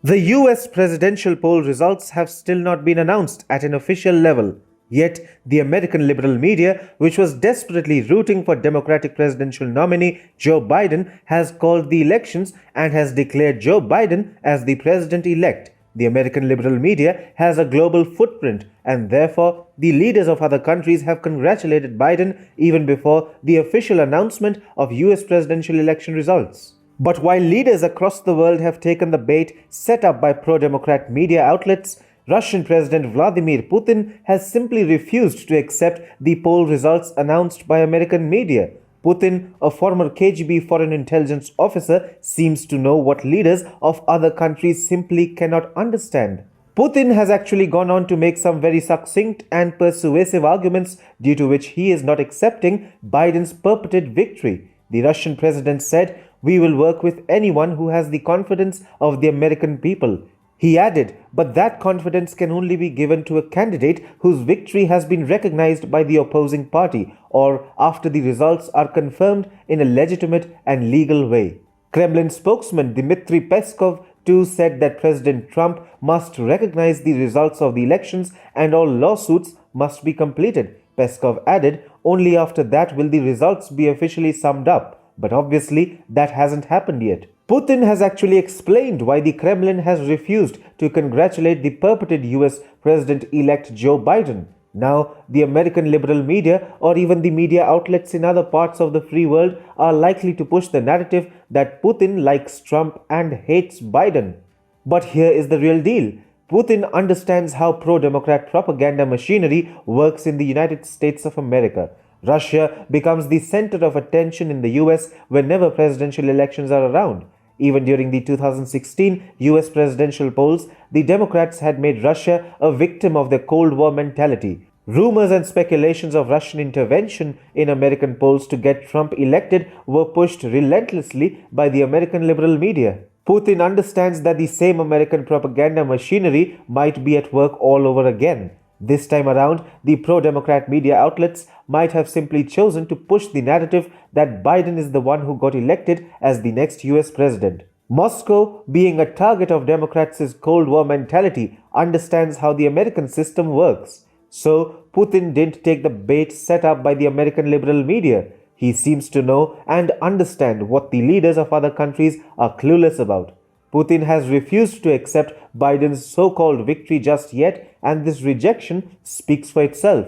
The US presidential poll results have still not been announced at an official level. Yet, the American liberal media, which was desperately rooting for Democratic presidential nominee Joe Biden, has called the elections and has declared Joe Biden as the president-elect. The American liberal media has a global footprint, and therefore, the leaders of other countries have congratulated Biden even before the official announcement of US presidential election results. But while leaders across the world have taken the bait set up by pro-democrat media outlets, Russian President Vladimir Putin has simply refused to accept the poll results announced by American media. Putin, a former KGB foreign intelligence officer, seems to know what leaders of other countries simply cannot understand. Putin has actually gone on to make some very succinct and persuasive arguments due to which he is not accepting Biden's purported victory. The Russian president said, "We will work with anyone who has the confidence of the American people." He added, but that confidence can only be given to a candidate whose victory has been recognized by the opposing party or after the results are confirmed in a legitimate and legal way. Kremlin spokesman Dmitry Peskov too said that President Trump must recognize the results of the elections and all lawsuits must be completed. Peskov added, only after that will the results be officially summed up. But obviously, that hasn't happened yet. Putin has actually explained why the Kremlin has refused to congratulate the purported US President-elect Joe Biden. Now, the American liberal media or even the media outlets in other parts of the free world are likely to push the narrative that Putin likes Trump and hates Biden. But here is the real deal. Putin understands how pro-democrat propaganda machinery works in the United States of America. Russia becomes the center of attention in the US whenever presidential elections are around. Even during the 2016 US presidential polls, the Democrats had made Russia a victim of their Cold War mentality. Rumors and speculations of Russian intervention in American polls to get Trump elected were pushed relentlessly by the American liberal media. Putin understands that the same American propaganda machinery might be at work all over again. This time around, the pro-democrat media outlets might have simply chosen to push the narrative that Biden is the one who got elected as the next US president. Moscow, being a target of Democrats' Cold War mentality, understands how the American system works. So, Putin didn't take the bait set up by the American liberal media. He seems to know and understand what the leaders of other countries are clueless about. Putin has refused to accept Biden's so-called victory just yet, and this rejection speaks for itself.